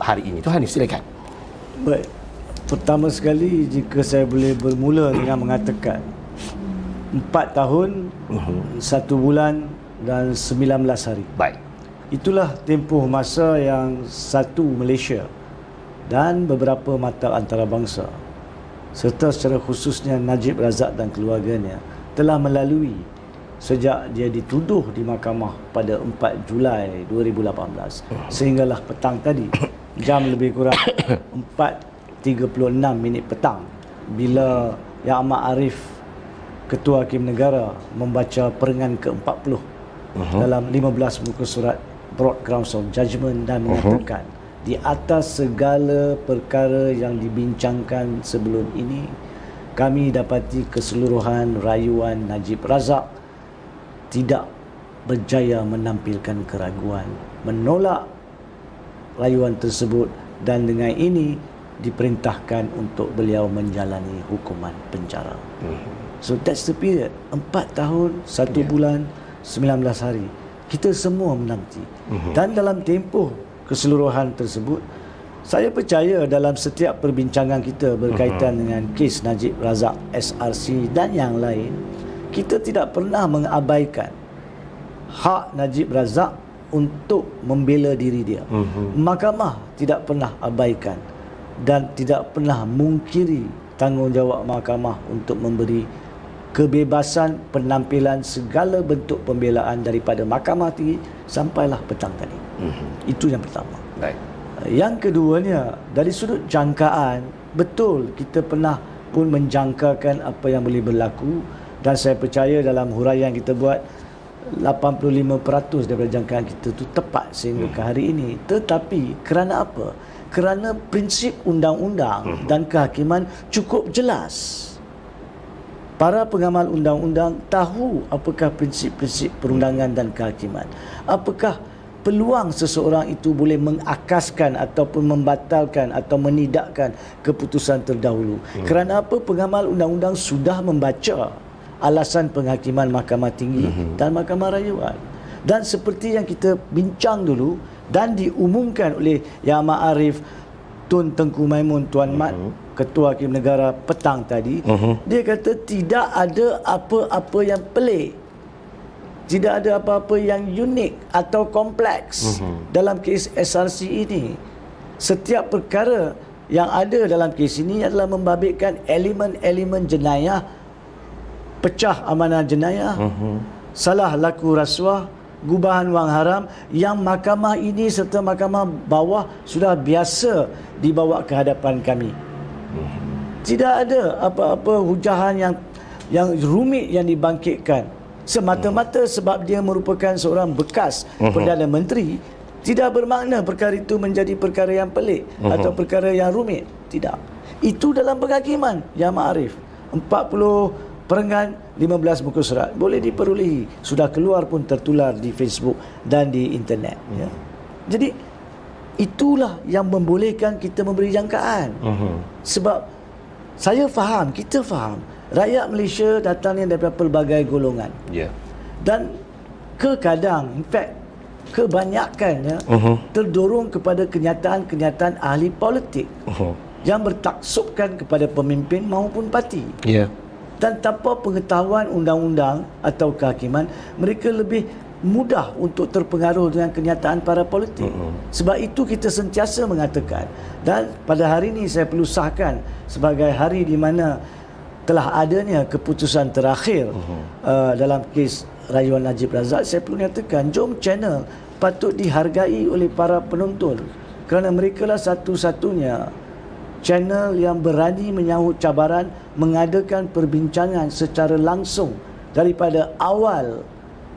hari ini. Tuan Hanif, silakan. Baik. Pertama sekali, jika saya boleh bermula dengan mengatakan 4 tahun, 1 bulan dan 19 hari. Baik. Itulah tempoh masa yang satu Malaysia dan beberapa mata antarabangsa serta secara khususnya Najib Razak dan keluarganya telah melalui sejak dia dituduh di mahkamah pada 4 Julai 2018 sehinggalah petang tadi jam lebih kurang 4:36 petang bila Yang Amat Arif, Ketua Hakim Negara, membaca perengan ke-40 dalam 15 muka surat broad grounds of judgment dan mengatakan di atas segala perkara yang dibincangkan sebelum ini, kami dapati keseluruhan rayuan Najib Razak tidak berjaya menampilkan keraguan, menolak rayuan tersebut dan dengan ini diperintahkan untuk beliau menjalani hukuman penjara. So that's the period. 4 tahun, 1 bulan, 19 hari. Kita semua menanti. Dan dalam tempoh keseluruhan tersebut, saya percaya dalam setiap perbincangan kita berkaitan dengan kes Najib Razak, SRC dan yang lain, kita tidak pernah mengabaikan hak Najib Razak untuk membela diri dia. Mahkamah tidak pernah abaikan dan tidak pernah mungkiri tanggungjawab mahkamah untuk memberi kebebasan penampilan segala bentuk pembelaan daripada mahkamah tinggi sampailah petang tadi. Itu yang pertama. Baik. Yang keduanya, dari sudut jangkaan, betul kita pernah pun menjangkakan apa yang boleh berlaku dan saya percaya dalam huraian kita buat 85% daripada jangkaan kita itu tepat sehingga ke hari ini. Tetapi kerana apa? Kerana prinsip undang-undang dan kehakiman cukup jelas. Para pengamal undang-undang tahu apakah prinsip-prinsip perundangan dan kehakiman. Apakah peluang seseorang itu boleh mengakaskan ataupun membatalkan atau menidakkan keputusan terdahulu. Kerana apa? Pengamal undang-undang sudah membaca alasan penghakiman Mahkamah Tinggi dan Mahkamah Rayuan. Dan seperti yang kita bincang dulu dan diumumkan oleh Yang Amat Arif Tun Tengku Maimun Tuan Mat, Ketua Hakim Negara petang tadi, dia kata tidak ada apa-apa yang pelik, tidak ada apa-apa yang unik atau kompleks dalam kes SRC ini. Setiap perkara yang ada dalam kes ini adalah membabitkan elemen-elemen jenayah, pecah amanah jenayah, salah laku rasuah, gubahan wang haram yang mahkamah ini serta mahkamah bawah sudah biasa dibawa ke hadapan kami. Tidak ada apa-apa hujahan yang rumit yang dibangkitkan semata-mata sebab dia merupakan seorang bekas Perdana Menteri. Tidak bermakna perkara itu menjadi perkara yang pelik atau perkara yang rumit. Tidak. Itu dalam penghakiman Yang Amat Arif. 40 perengan, 15 muka surat. Boleh diperolehi. Sudah keluar pun tertular di Facebook dan di internet. Ya. Jadi itulah yang membolehkan kita memberi jangkaan. Sebab saya faham, kita faham, rakyat Malaysia datangnya daripada pelbagai golongan. Dan kadang, in fact, kebanyakannya terdorong kepada kenyataan-kenyataan ahli politik yang bertaksubkan kepada pemimpin maupun parti. Dan tanpa pengetahuan undang-undang atau kehakiman, mereka lebih mudah untuk terpengaruh dengan kenyataan para politik. Sebab itu kita sentiasa mengatakan, dan pada hari ini saya perlu sahkan sebagai hari di mana telah adanya keputusan terakhir dalam kes rayuan Najib Razak, saya perlu nyatakan Jom Channel patut dihargai oleh para penonton kerana mereka lah satu-satunya channel yang berani menyahut cabaran mengadakan perbincangan secara langsung daripada awal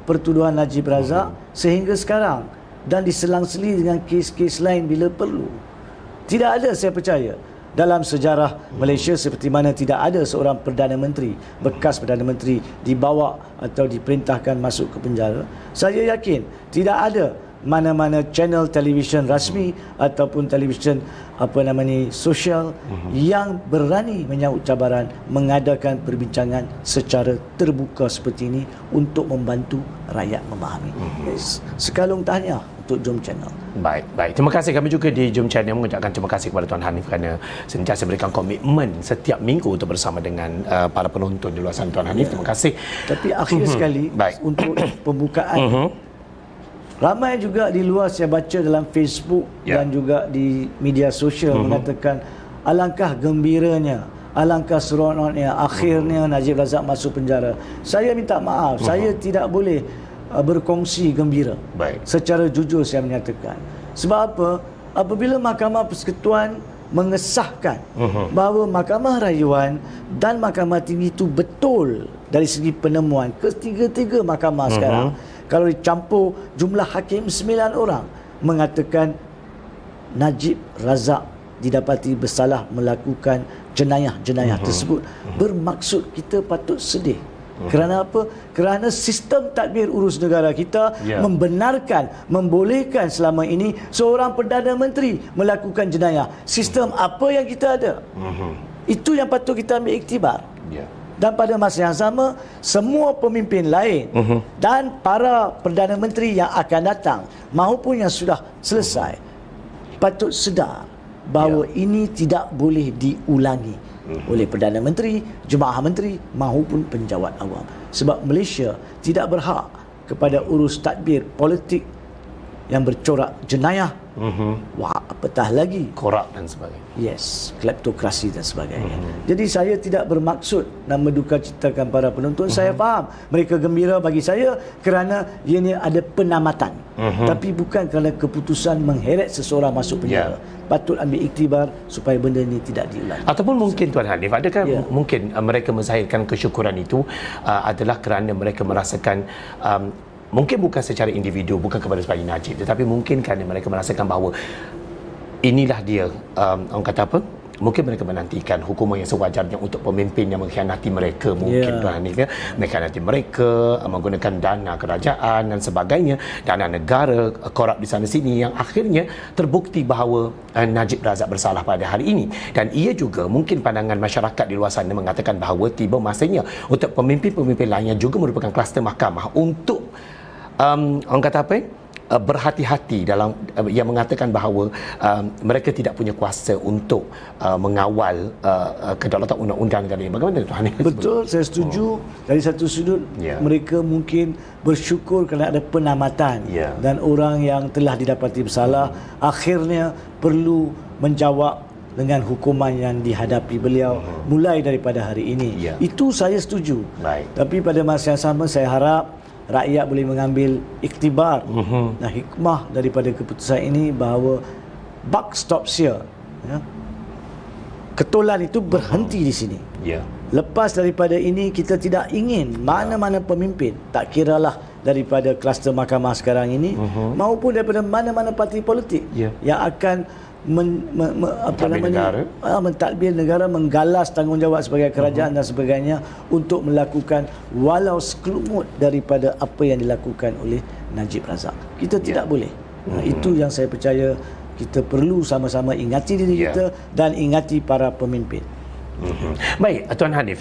pertuduhan Najib Razak sehingga sekarang dan diselang-seli dengan kes-kes lain bila perlu. Tidak ada, saya percaya, dalam sejarah Malaysia seperti mana tidak ada seorang Perdana Menteri, bekas Perdana Menteri dibawa atau diperintahkan masuk ke penjara. Saya yakin tidak ada mana-mana channel televisyen rasmi ataupun televisyen sosial yang berani menyahut cabaran mengadakan perbincangan secara terbuka seperti ini untuk membantu rakyat memahami. Sekalung tahniah untuk Jom Channel. Baik. Terima kasih. Kami juga di Jom Channel mengucapkan terima kasih kepada Tuan Hanif kerana sentiasa berikan komitmen setiap minggu untuk bersama dengan para penonton di luar sana. Tuan Hanif, terima kasih. Tapi akhir sekali, untuk pembukaan, ramai juga di luar saya baca dalam Facebook dan juga di media sosial mengatakan alangkah gembiranya, alangkah seronoknya akhirnya Najib Razak masuk penjara. Saya minta maaf, saya tidak boleh berkongsi gembira. Secara jujur saya menyatakan. Sebab apa? Apabila Mahkamah Persekutuan mengesahkan bahawa Mahkamah Rayuan dan Mahkamah Tinggi itu betul dari segi penemuan, ketiga-tiga mahkamah sekarang, kalau dicampur jumlah hakim 9 orang mengatakan Najib Razak didapati bersalah melakukan jenayah-jenayah tersebut, bermaksud kita patut sedih. Kerana apa? Kerana sistem tadbir urus negara kita membenarkan, membolehkan selama ini seorang Perdana Menteri melakukan jenayah. Sistem apa yang kita ada? Itu yang patut kita ambil iktibar. Dan pada masa yang sama, semua pemimpin lain dan para Perdana Menteri yang akan datang maupun yang sudah selesai patut sedar bahawa ini tidak boleh diulangi oleh Perdana Menteri, Jemaah Menteri maupun penjawat awam. Sebab Malaysia tidak berhak kepada urus tadbir politik yang bercorak jenayah, apatah lagi korup dan sebagainya. Yes, kleptokrasi dan sebagainya. Jadi saya tidak bermaksud nak menduka citakan para penonton. Saya faham mereka gembira bagi saya kerana ianya ada penamatan. Tapi bukan kerana keputusan mengheret seseorang masuk penjara. Patut ambil iktibar supaya benda ini tidak diulangi. Ataupun mungkin Tuan Hanif, adakah mungkin mereka menzahirkan kesyukuran itu adalah kerana mereka merasakan mungkin bukan secara individu, bukan kepada sebagai Najib, tetapi mungkin kerana mereka merasakan bahawa inilah dia, orang kata apa, mungkin mereka menantikan hukuman yang sewajarnya untuk pemimpin yang mengkhianati mereka, mungkin Tuan Hanif, mengkhianati mereka, menggunakan dana kerajaan dan sebagainya, dana negara, korup di sana sini, yang akhirnya terbukti bahawa Najib Razak bersalah pada hari ini. Dan ia juga mungkin pandangan masyarakat di luar sana mengatakan bahawa tiba masanya untuk pemimpin-pemimpin lain yang juga merupakan kluster mahkamah untuk orang kata apa, berhati-hati dalam yang mengatakan bahawa mereka tidak punya kuasa untuk mengawal kedaulatan undang-undang dan lain. Bagaimana Tuan Hanif? Betul, saya setuju. Dari satu sudut mereka mungkin bersyukur kerana ada penamatan dan orang yang telah didapati bersalah akhirnya perlu menjawab dengan hukuman yang dihadapi beliau mulai daripada hari ini. Itu saya setuju. Tapi pada masa yang sama saya harap rakyat boleh mengambil iktibar dan hikmah daripada keputusan ini bahawa buck stops here. Ketolan itu berhenti di sini. Lepas daripada ini kita tidak ingin mana-mana pemimpin, tak kiralah daripada kluster mahkamah sekarang ini maupun daripada mana-mana parti politik yang akan mentadbir negara, menggalas tanggungjawab sebagai kerajaan dan sebagainya untuk melakukan walau sekelumit daripada apa yang dilakukan oleh Najib Razak. Kita tidak boleh. Itu yang saya percaya kita perlu sama-sama ingati diri kita dan ingati para pemimpin. Baik, Tuan Hanif.